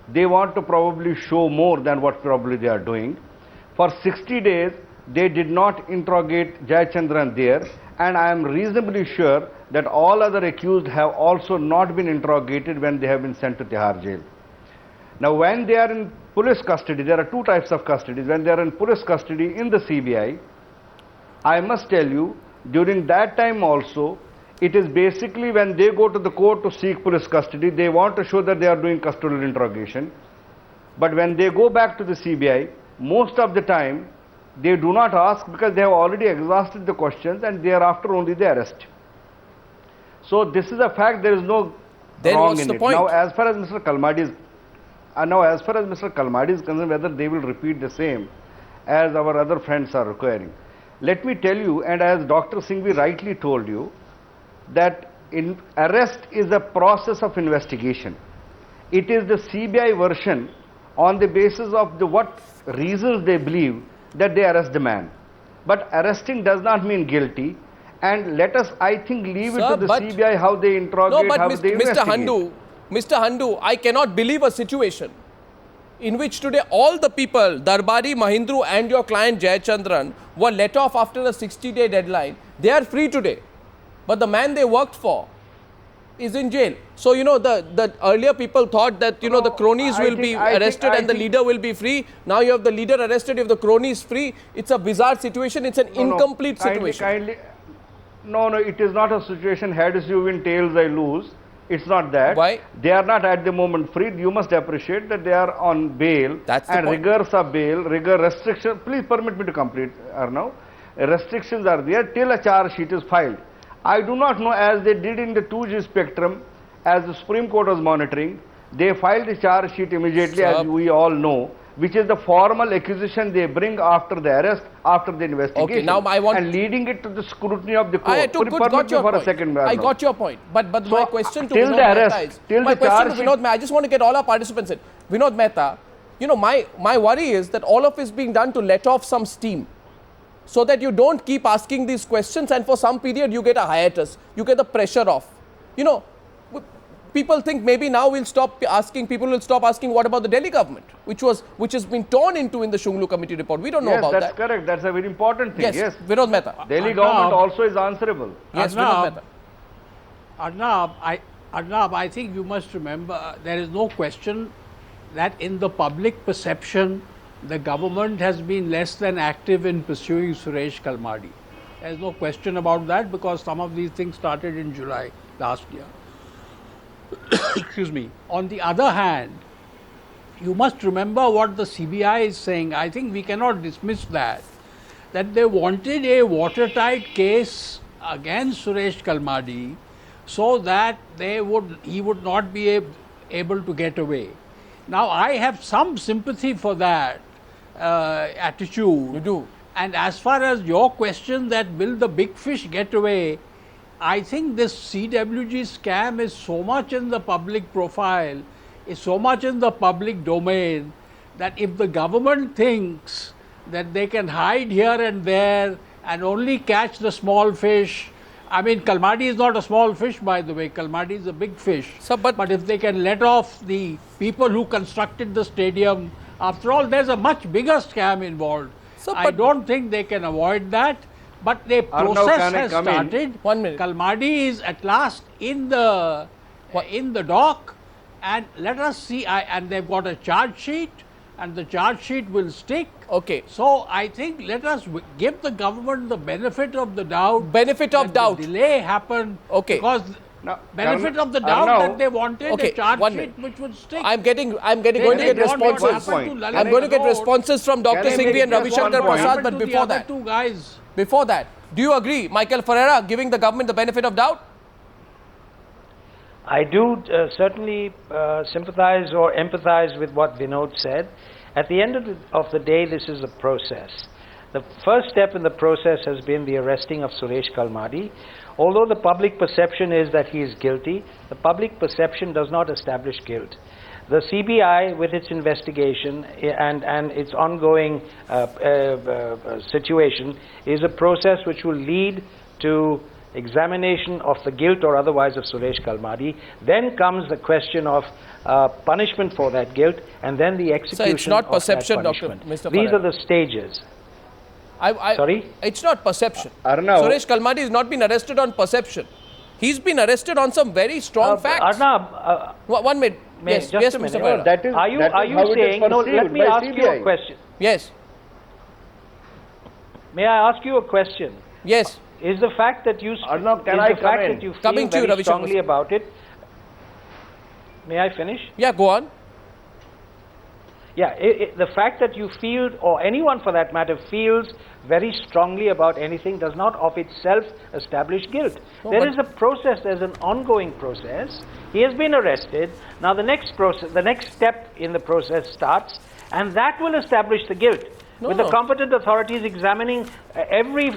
they want to probably show more than what probably they are doing. For 60 days, they did not interrogate Jayachandran there, and I am reasonably sure that all other accused have also not been interrogated when they have been sent to Tihar jail. Now, when they are in police custody, there are two types of custody. When they are in police custody in the CBI, I must tell you, during that time also, it is basically when they go to the court to seek police custody, they want to show that they are doing custodial interrogation. But when they go back to the CBI, most of the time, they do not ask because they have already exhausted the questions and thereafter only they arrest. So this is a fact, there is no wrong in it. Now as far as Mr. Kalmadi is concerned, whether they will repeat the same as our other friends are requiring. Let me tell you, and as Dr. Singhvi rightly told you, that arrest is a process of investigation. It is the CBI version on the basis of what reasons they believe that they arrest the man. But arresting does not mean guilty. And let us, I think, leave it to the CBI how they interrogate, how they investigate. Mr. Handu, I cannot believe a situation in which today all the people, Darbari, Mahindru and your client Jayachandran, were let off after a 60-day deadline. They are free today. But the man they worked for is in jail. So, you know, the earlier people thought that, you know, the cronies will be arrested and the leader will be free. Now you have the leader arrested if the crony is free. It's a bizarre situation. It's an incomplete situation. No, it is not a situation, heads you win, tails I lose. It's not that. Why? They are not at the moment free. You must appreciate that they are on bail. That's the point. Rigors of bail, restrictions. Please permit me to complete, Arnav. Restrictions are there till a charge sheet is filed. I do not know, as they did in the 2G spectrum, as the Supreme Court was monitoring, they filed the charge sheet immediately, as we all know, which is the formal accusation they bring after the arrest, after the investigation. Okay, now I want... And leading it to the scrutiny of the court. I got your point. But so, my question to Vinod Mehta is... I just want to get all our participants in. Vinod Mehta, you know, my worry is that all of it is being done to let off some steam, so that you don't keep asking these questions and for some period you get a hiatus, you get the pressure off. You know, people think maybe now we'll stop asking, people will stop asking what about the Delhi government, which has been torn into in the Shunglu committee report. We don't know about that. Yes, that's correct. That's a very important thing. Yes. Vinod Mehta. Delhi government also is answerable. Yes, Vinod Mehta. Arnab, I think you must remember there is no question that in the public perception, the government has been less than active in pursuing Suresh Kalmadi. There is no question about that because some of these things started in July last year. Excuse me. On the other hand, you must remember what the CBI is saying. I think we cannot dismiss that they wanted a watertight case against Suresh Kalmadi so that he would not be able to get away. Now, I have some sympathy for that attitude. You do. And as far as your question that will the big fish get away, I think this CWG scam is so much in the public profile, is so much in the public domain, that if the government thinks that they can hide here and there and only catch the small fish, I mean, Kalmadi is not a small fish, by the way. Kalmadi is a big fish. So, but if they can let off the people who constructed the stadium, after all, there's a much bigger scam involved. So, I don't think they can avoid that. But the process has started. 1 minute. Kalmadi is at last in the dock, and let us see. And they've got a charge sheet, and the charge sheet will stick. Okay. So I think let us give the government the benefit of the doubt. Benefit of doubt. The delay happened. Okay. Because benefit of the doubt that they wanted a charge sheet which would stick. I'm going to get responses. I'm going to get responses from Dr. Singhvi and Ravi Shankar Prasad. But before that, do you agree, Michael Ferreira, giving the government the benefit of doubt? I do certainly sympathize or empathize with what Vinod said. At the end of the day, this is a process. The first step in the process has been the arresting of Suresh Kalmadi. Although the public perception is that he is guilty, the public perception does not establish guilt. The CBI, with its investigation and its ongoing situation, is a process which will lead to examination of the guilt or otherwise of Suresh Kalmadi. Then comes the question of punishment for that guilt, and then the execution. So it's not perception, of that punishment. Dr. Mr. These Farad. are the stages. Sorry? It's not perception. Arnav. Suresh Kalmadi has not been arrested on perception. He's been arrested on some very strong facts. Arnab, 1 minute. Yes, just yes, a Mr. minute. Farad. That is, are you how it is saying, no, let me by ask you a CBI. question. Yes, May I ask you a question? yes. Is the fact that you Arnav, can is I the fact come in? that you feel Coming to you, very Ravi strongly Shankar. about it? May I finish? Yeah, go on. Yeah, the fact that you feel, or anyone for that matter, feels very strongly about anything does not of itself establish guilt. No, There but- is a process, there's an ongoing process. He has been arrested. Now the next process, the next step in the process starts, and that will establish the guilt. No, With no. the competent authorities examining every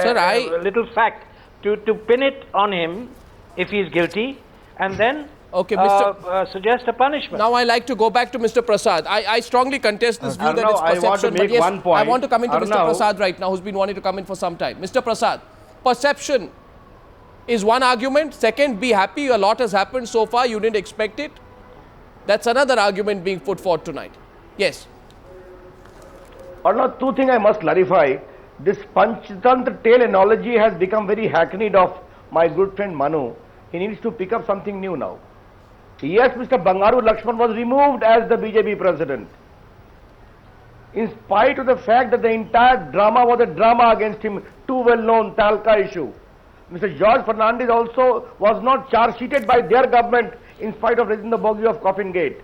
Sir, little fact to pin it on him if he is guilty, and then Okay, Mr. suggest a punishment. Now I like to go back to Mr. Prasad. I strongly contest this view that Arnav, it's I want to perception. make But yes, one point. I want to come into Mr. Arnav. Prasad right now, who's been wanting to come in for some time. Mr. Prasad, perception is one argument. Second, be happy a lot has happened so far. You didn't expect it. That's another argument being put forth tonight. Yes. Arnav, two things I must clarify. This Panchtantra tail analogy has become very hackneyed of my good friend Manu. He needs to pick up something new now. Yes, Mr. Bangaru Lakshman was removed as the BJP president. In spite of the fact that the entire drama was a drama against him, too well known Talca issue. Mr. George Fernandez also was not charge sheeted by their government in spite of raising the bogey of Coffin Gate.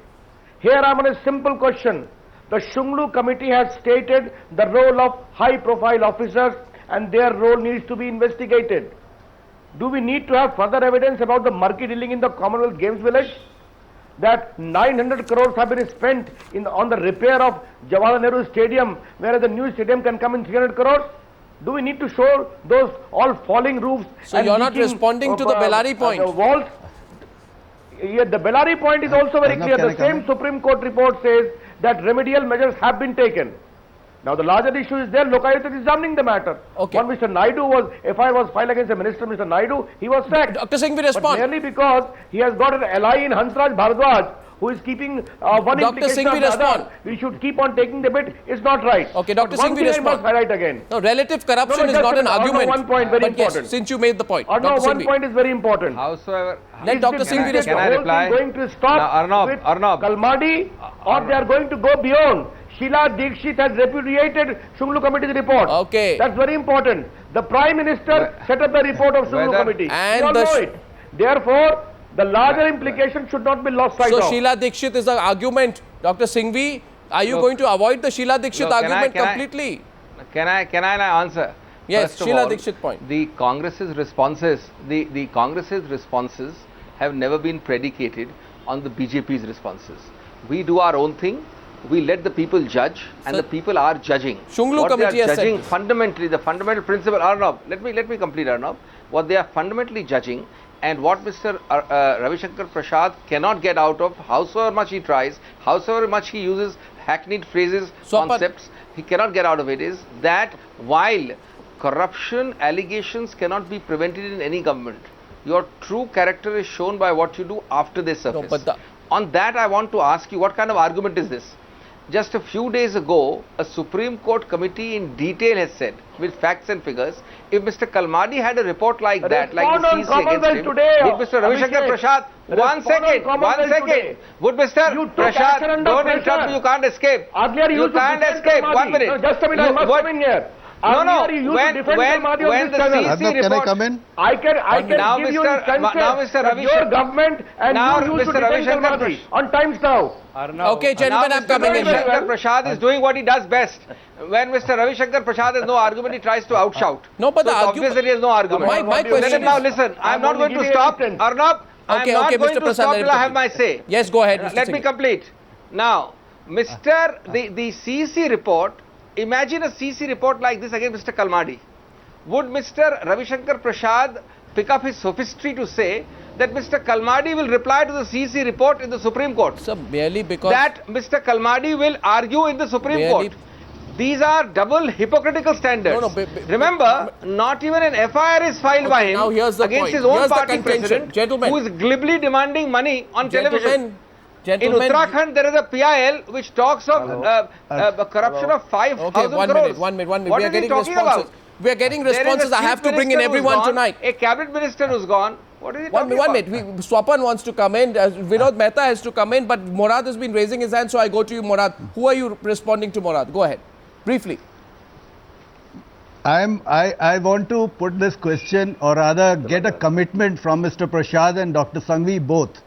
Here I am on a simple question. The Shunglu committee has stated the role of high profile officers and their role needs to be investigated. Do we need to have further evidence about the murky dealing in the Commonwealth Games Village? That 900 crores have been spent on the repair of Jawaharlal Nehru Stadium, whereas the new stadium can come in 300 crores? Do we need to show those all falling roofs? So and you're not leaking, responding to the Bellary point. The walls. Yeah, the Bellary point is also very clear. The same Supreme Court report says that remedial measures have been taken. Now the larger issue is there, Lokayukt is examining the matter. Okay. When Mr. Naidu was, FIR was filed against the minister, Mr. Naidu, he was sacked. Dr. Singh will But respond. merely because he has got an ally in Hansraj Bharadwaj, who is keeping one Dr. implication Singh of will the respond. other. We should keep on taking the bit. It's not right. Okay, Dr. But Singh one will thing I must respond. highlight again. No, relative corruption No, is just not a an minute. argument. One point very but important. Yes, since you made the point. Or no, Dr. one Singhvi. point is very important. Howsoever, Let Dr. Singhvi Is the respond. I whole reply? thing going to stop Now, with Arnab. Kalmadi, or they are going to go beyond? Sheila Dikshit has repudiated Shunglu Committee's report. Okay. That's very important. The Prime Minister set up the report of Shunglu Whether- Committee. And We all the know it. Therefore, the larger implication should not be lost sight So of. Sheila Dikshit is the argument. Dr. Singhvi, are you Look, going to avoid the Sheila Dikshit look, argument can I- completely? Can I now answer? Yes, First of Sheila all, Dikshit point. The Congress's responses, the Congress's responses have never been predicated on the BJP's responses. We do our own thing. We let the people judge, and Sir, the people are judging. Shunglu What committee they are has said judging this. fundamentally, the fundamental principle. Arnab, let me complete, Arnab. What they are fundamentally judging, and what Mr. Ravi Shankar Prasad cannot get out of, howsoever much he tries, howsoever much he uses hackneyed phrases, So, concepts, he cannot get out of it, is that while corruption allegations cannot be prevented in any government, your true character is shown by what you do after they surface. but On that, I want to ask you, what kind of argument is this? Just a few days ago, a Supreme Court committee in detail has said, with facts and figures, if Mr. Kalmadi had a report like that, like Respond the on CC against Commonwealth him, today, would Mr. Ravi Shankar Abhishek. Prasad, one Respond on second, Commonwealth today. would Mr. You took Prasad, action under don't pressure. interrupt me, you can't escape. Earlier you You used to can't defend escape, Kalmadi. 1 minute. No, just a minute, I You- must what- come in here. No, no, Earlier you used to defend when Kalmadi on the this channel. CC Arnab, can I report, come in? I can Now, give you Mr. instances now, Mr. that Ravi your Shankar- government and Now, you used to Mr. Ravi defend Shankar Kalmadi Prash- on Times Now. Okay, gentlemen, now I'm coming Mr. in Ravi here. Shankar Prasad is doing what he does best. When Mr. Ravi Shankar Prasad has no argument, he tries to outshout. No, but so the it's argument- obvious that he has no argument. My question Let him now is- listen. I'm I'm not only going to giving stop. evidence. Arnab, I'm Okay, not okay, going Mr. to Prasad, stop let him till I have complete. my say. Yes, go ahead, Mr. Let me Singhvi. complete. Now, the CC report, imagine a CC report like this against Mr. Kalmadi. Would Mr. Ravi Shankar Prasad pick up his sophistry to say that Mr. Kalmadi will reply to the CC report in the Supreme Court? So merely because That Mr. Kalmadi will argue in the Supreme Really? Court. These are double hypocritical standards. No, Remember, not even an FIR is filed by him now here's the against point. his own Here's the party contention. president, who is glibly demanding money on television. In Uttarakhand, there is a PIL which talks of corruption of 5,000 crores. One minute. What we are is he getting talking responses. about? We are getting responses. I have to bring in everyone tonight. A cabinet minister who's gone. What is he talking about? One minute. Swapan wants to come in. Vinod Mehta has to come in. But Murad has been raising his hand, so I go to you, Murad. Who are you responding to, Murad? Go ahead. Briefly. I want to put this question, or rather get a commitment from Mr. Prasad and Dr. Sanghvi both.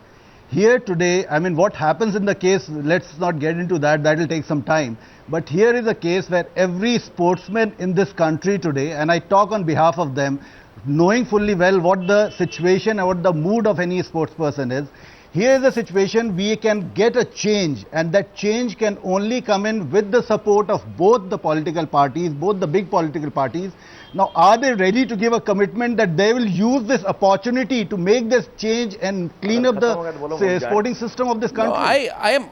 Here today, I mean, what happens in the case, let's not get into that, that will take some time. But here is a case where every sportsman in this country today, and I talk on behalf of them, knowing fully well what the situation or what the mood of any sports person is, here is a situation we can get a change, and that change can only come in with the support of both the political parties, both the big political parties. Now, are they ready to give a commitment that they will use this opportunity to make this change and clean up the sporting system of this country? No, I am.